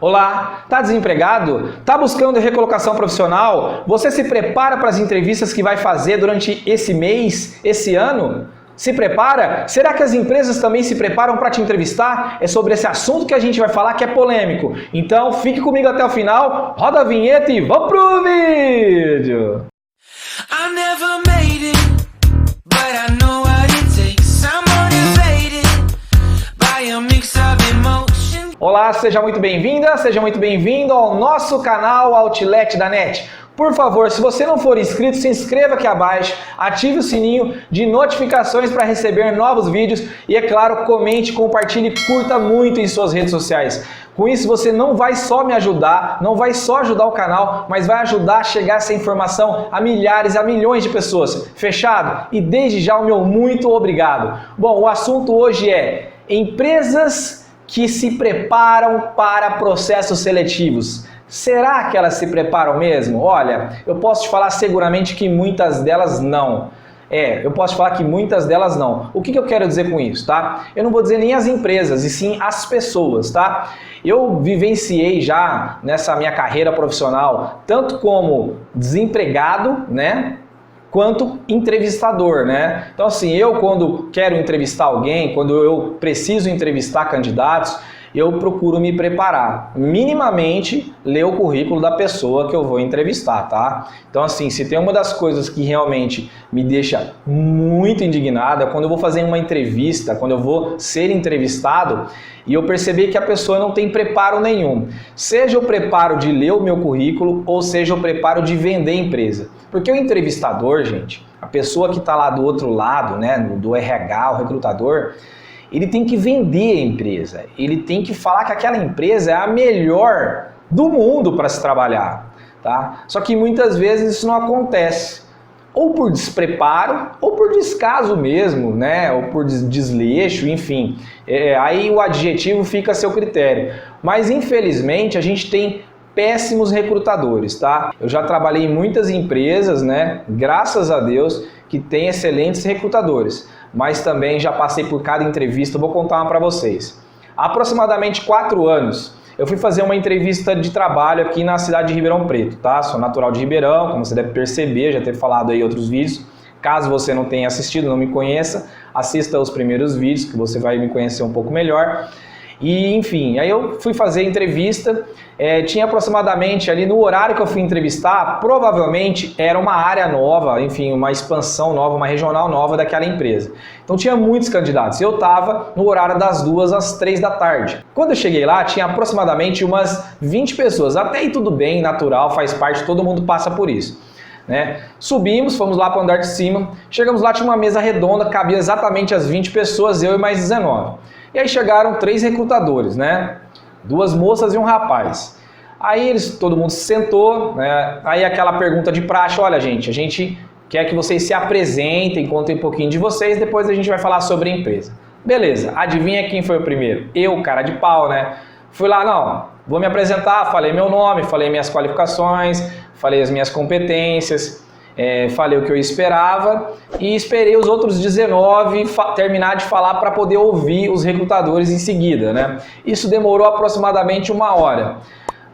Olá, tá desempregado? Tá buscando recolocação profissional? Você se prepara para as entrevistas que vai fazer durante esse mês, esse ano? Se prepara? Será que as empresas também se preparam para te entrevistar? É sobre esse assunto que a gente vai falar, que é polêmico. Então fique comigo até o final, roda a vinheta e vamos pro vídeo! Olá, seja muito bem-vinda, seja muito bem-vindo ao nosso canal Outlet da NET. Por favor, se você não for inscrito, se inscreva aqui abaixo, ative o sininho de notificações para receber novos vídeos e, é claro, comente, compartilhe e curta muito em suas redes sociais. Com isso, você não vai só me ajudar, não vai só ajudar o canal, mas vai ajudar a chegar essa informação a milhares, a milhões de pessoas. Fechado? E desde já o meu muito obrigado. Bom, o assunto hoje é empresas que se preparam para processos seletivos. Será que elas se preparam mesmo? Olha, eu posso te falar seguramente que muitas delas não. Eu posso te falar que muitas delas não. O que eu quero dizer com isso, tá? Eu não vou dizer nem as empresas, e sim as pessoas, tá? Eu vivenciei já nessa minha carreira profissional, tanto como desempregado, né? Quanto entrevistador, né? Então assim, eu quando quero entrevistar alguém, quando eu preciso entrevistar candidatos, eu procuro me preparar, minimamente ler o currículo da pessoa que eu vou entrevistar, tá? Então assim, se tem uma das coisas que realmente me deixa muito indignado é quando eu vou fazer uma entrevista, quando eu vou ser entrevistado e eu perceber que a pessoa não tem preparo nenhum. Seja o preparo de ler o meu currículo ou seja o preparo de vender a empresa. Porque o entrevistador, gente, a pessoa que está lá do outro lado, né, do RH, o recrutador, ele tem que vender a empresa, ele tem que falar que aquela empresa é a melhor do mundo para se trabalhar, tá? Só que muitas vezes isso não acontece, ou por despreparo, ou por descaso mesmo, né? Ou por desleixo, enfim. Aí o adjetivo fica a seu critério. Mas infelizmente a gente tem péssimos recrutadores, tá? Eu já trabalhei em muitas empresas, né? Graças a Deus, que tem excelentes recrutadores. Mas também já passei por cada entrevista, vou contar uma para vocês. Há aproximadamente 4 anos, eu fui fazer uma entrevista de trabalho aqui na cidade de Ribeirão Preto, tá? Sou natural de Ribeirão, como você deve perceber, já ter falado aí em outros vídeos. Caso você não tenha assistido, não me conheça, assista os primeiros vídeos que você vai me conhecer um pouco melhor. E enfim, aí eu fui fazer a entrevista, tinha aproximadamente ali no horário que eu fui entrevistar, provavelmente era uma área nova, enfim, uma expansão nova, uma regional nova daquela empresa. Então tinha muitos candidatos, eu estava no horário das 2 às 3 da tarde. Quando eu cheguei lá, tinha aproximadamente umas 20 pessoas, até aí tudo bem, natural, faz parte, todo mundo passa por isso. Né? Subimos, fomos lá para o andar de cima, chegamos lá, tinha uma mesa redonda, cabia exatamente as 20 pessoas, eu e mais 19. E aí chegaram 3 recrutadores, né? 2 moças e um rapaz. Aí todo mundo se sentou, né? Aí aquela pergunta de praxe, olha gente, a gente quer que vocês se apresentem, contem um pouquinho de vocês, depois a gente vai falar sobre a empresa. Beleza, adivinha quem foi o primeiro? Eu, cara de pau, né? Fui lá, não, vou me apresentar, falei meu nome, falei minhas qualificações, falei as minhas competências, falei o que eu esperava e esperei os outros 19 terminar de falar para poder ouvir os recrutadores em seguida, né? Isso demorou aproximadamente 1 hora.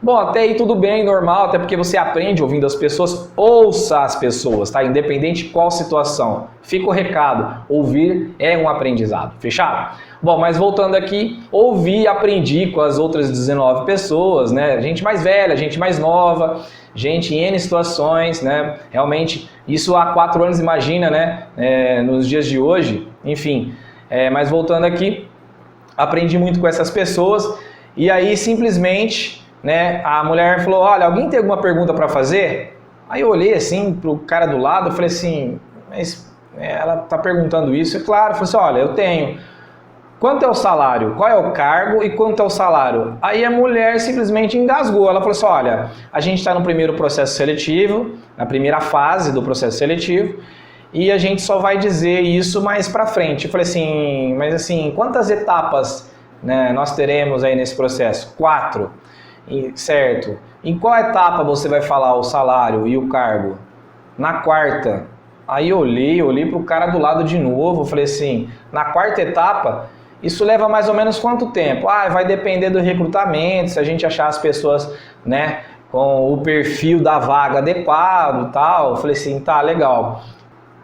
Bom, até aí tudo bem, normal, até porque você aprende ouvindo as pessoas, ouça as pessoas, tá? Independente de qual situação. Fica o recado, ouvir é um aprendizado, fechado? Bom, mas voltando aqui, ouvi e aprendi com as outras 19 pessoas, né? Gente mais velha, gente mais nova, gente em N situações, né? Realmente, isso há 4 anos, imagina, né? Nos dias de hoje, enfim. Mas voltando aqui, aprendi muito com essas pessoas e aí simplesmente, né, a mulher falou, olha, alguém tem alguma pergunta para fazer? Aí eu olhei assim pro cara do lado, eu falei assim, mas ela tá perguntando isso? E claro, eu falei assim, olha, eu tenho. Quanto é o salário? Qual é o cargo e quanto é o salário? Aí a mulher simplesmente engasgou. Ela falou assim, olha, a gente está no primeiro processo seletivo, na primeira fase do processo seletivo, e a gente só vai dizer isso mais para frente. Eu falei assim, mas assim, quantas etapas, né, nós teremos aí nesse processo? 4. Certo. Em qual etapa você vai falar o salário e o cargo? Na 4ª. Aí eu olhei para o cara do lado de novo, falei assim, na 4ª etapa Isso leva mais ou menos quanto tempo? Vai depender do recrutamento, se a gente achar as pessoas, né, com o perfil da vaga adequado e tal. Eu falei assim, tá, legal.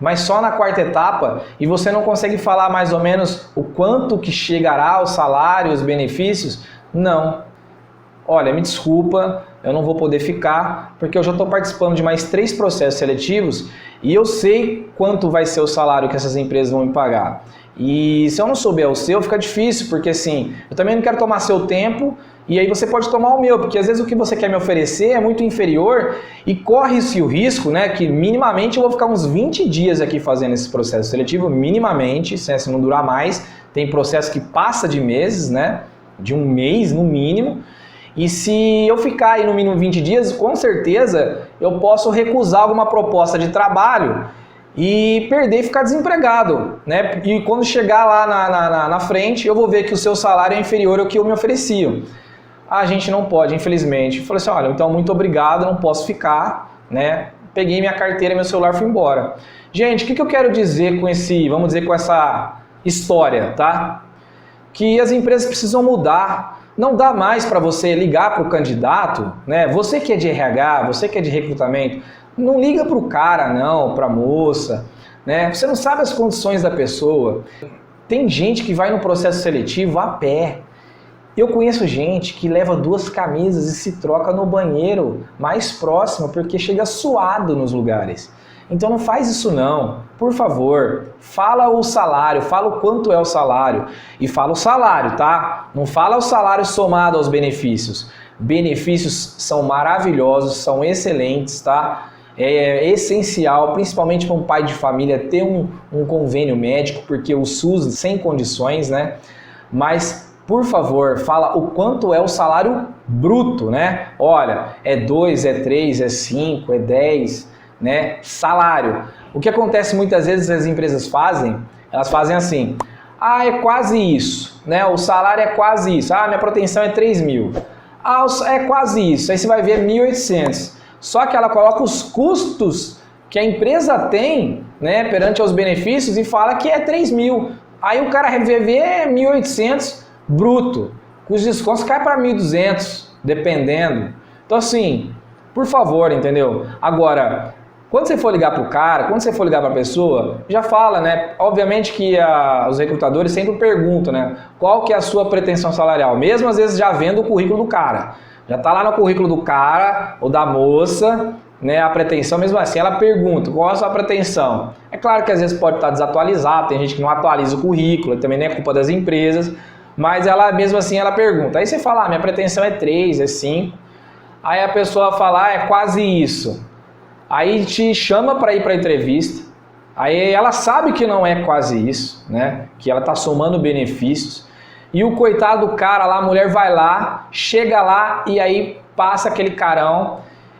Mas só na quarta etapa, e você não consegue falar mais ou menos o quanto que chegará o salário, os benefícios? Não. Olha, me desculpa, eu não vou poder ficar, porque eu já estou participando de mais 3 processos seletivos e eu sei quanto vai ser o salário que essas empresas vão me pagar. E se eu não souber o seu, fica difícil, porque assim, eu também não quero tomar seu tempo e aí você pode tomar o meu, porque às vezes o que você quer me oferecer é muito inferior e corre-se o risco, né, que minimamente eu vou ficar uns 20 dias aqui fazendo esse processo seletivo, minimamente, se não durar mais. Tem processo que passa de meses, né, de um mês no mínimo. E se eu ficar aí no mínimo 20 dias, com certeza eu posso recusar alguma proposta de trabalho e perder e ficar desempregado, né? E quando chegar lá na frente, eu vou ver que o seu salário é inferior ao que eu me ofereciam. A gente não pode, infelizmente. Eu falei assim, olha, então muito obrigado, não posso ficar, né? Peguei minha carteira, meu celular e fui embora. Gente, o que eu quero dizer com vamos dizer, com essa história, tá? Que as empresas precisam mudar. Não dá mais para você ligar para o candidato, né? Você que é de RH, você que é de recrutamento, não liga para o cara não, para a moça, né? Você não sabe as condições da pessoa. Tem gente que vai no processo seletivo a pé. Eu conheço gente que leva 2 camisas e se troca no banheiro mais próximo porque chega suado nos lugares. Então não faz isso não, por favor, fala o salário, fala o quanto é o salário e fala o salário, tá? Não fala o salário somado aos benefícios. Benefícios são maravilhosos, são excelentes, tá? É essencial, principalmente para um pai de família, ter um convênio médico, porque o SUS sem condições, né? Mas, por favor, fala o quanto é o salário bruto, né? Olha, é 2, é 3, é 5, é 10... né? Salário. O que acontece muitas vezes as empresas fazem, elas fazem assim, é quase isso, né? O salário é quase isso, minha pretensão é 3 mil, é quase isso, aí você vai ver 1.800, só que ela coloca os custos que a empresa tem, né, perante aos benefícios e fala que é 3 mil, aí o cara vai ver 1.800 bruto, com os descontos cai para 1.200, dependendo. Então assim, por favor, entendeu? Agora, quando você for ligar para o cara, quando você for ligar para a pessoa, já fala, né? Obviamente que os recrutadores sempre perguntam, né? Qual que é a sua pretensão salarial? Mesmo às vezes já vendo o currículo do cara. Já está lá no currículo do cara ou da moça, né? A pretensão, mesmo assim, ela pergunta, qual é a sua pretensão? É claro que às vezes pode estar desatualizado, tem gente que não atualiza o currículo, também não é culpa das empresas, mas ela mesmo assim ela pergunta. Aí você fala, minha pretensão é 3, é 5. Aí a pessoa fala, é quase isso. Aí te chama para ir para a entrevista, aí ela sabe que não é quase isso, né? Que ela está somando benefícios, e o coitado do cara lá, a mulher vai lá, chega lá e aí passa aquele carão,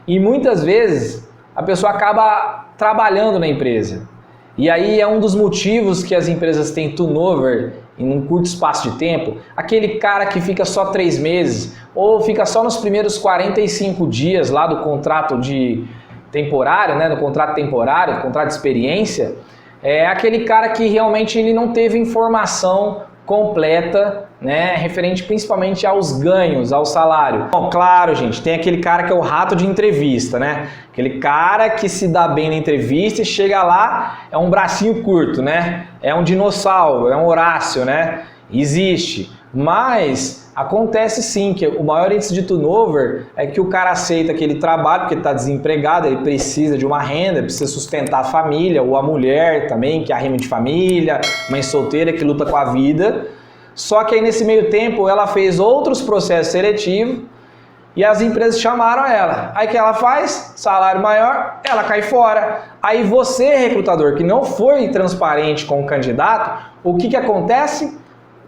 e muitas vezes a pessoa acaba trabalhando na empresa. E aí é um dos motivos que as empresas têm turnover em um curto espaço de tempo, aquele cara que fica só 3 meses, ou fica só nos primeiros 45 dias lá do contrato de temporário, né, do contrato temporário, do contrato de experiência, é aquele cara que realmente ele não teve informação completa, né, referente principalmente aos ganhos, ao salário. Bom, claro, gente, tem aquele cara que é o rato de entrevista, né? Aquele cara que se dá bem na entrevista e chega lá, é um bracinho curto, né? É um dinossauro, é um Horácio, né? Existe. Mas acontece sim que o maior índice de turnover é que o cara aceita aquele trabalho porque está desempregado, ele precisa de uma renda, precisa sustentar a família, ou a mulher também, que é a rima de família, mãe solteira que luta com a vida. Só que aí nesse meio tempo ela fez outros processos seletivos e as empresas chamaram ela. Aí o que ela faz? Salário maior, ela cai fora. Aí você, recrutador, que não foi transparente com o candidato, o que acontece?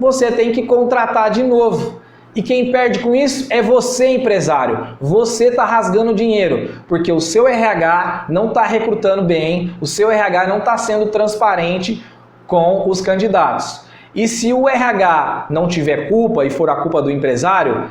Você tem que contratar de novo. E quem perde com isso é você, empresário. Você está rasgando dinheiro, porque o seu RH não está recrutando bem, o seu RH não está sendo transparente com os candidatos. E se o RH não tiver culpa e for a culpa do empresário,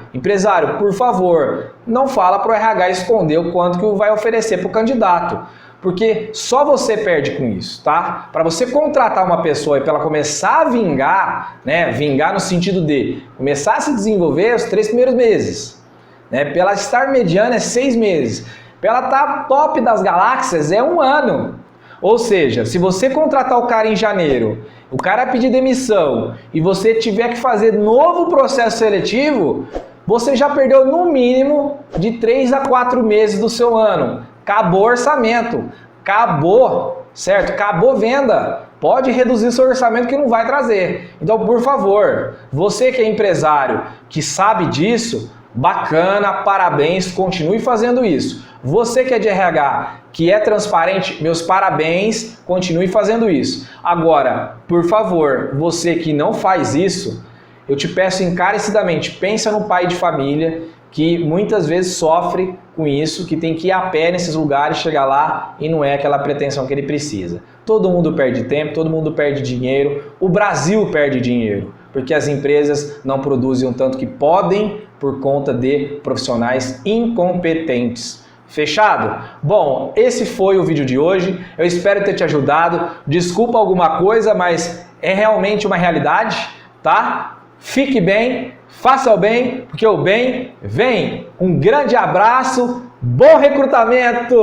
por favor, não fala para o RH esconder o quanto que vai oferecer para o candidato. porque só você perde com isso, tá? Para você contratar uma pessoa e para ela começar a vingar, né? Vingar no sentido de começar a se desenvolver os 3 primeiros meses, né? Para ela estar mediana é 6 meses, para ela estar top das galáxias é 1 ano. Ou seja, se você contratar o cara em janeiro, o cara pedir demissão e você tiver que fazer novo processo seletivo, você já perdeu no mínimo de 3 a 4 meses do seu ano. Acabou o orçamento, acabou, certo? Acabou venda. Pode reduzir seu orçamento que não vai trazer. Então, por favor, você que é empresário, que sabe disso, bacana, parabéns, continue fazendo isso. Você que é de RH, que é transparente, meus parabéns, continue fazendo isso. Agora, por favor, você que não faz isso, eu te peço encarecidamente, pensa no pai de família que muitas vezes sofre com isso, que tem que ir a pé nesses lugares, chegar lá e não é aquela pretensão que ele precisa. Todo mundo perde tempo, todo mundo perde dinheiro, o Brasil perde dinheiro, porque as empresas não produzem o tanto que podem por conta de profissionais incompetentes. Fechado? Bom, esse foi o vídeo de hoje, eu espero ter te ajudado, desculpa alguma coisa, mas é realmente uma realidade, tá? Fique bem, faça o bem, porque o bem vem. Um grande abraço, bom recrutamento!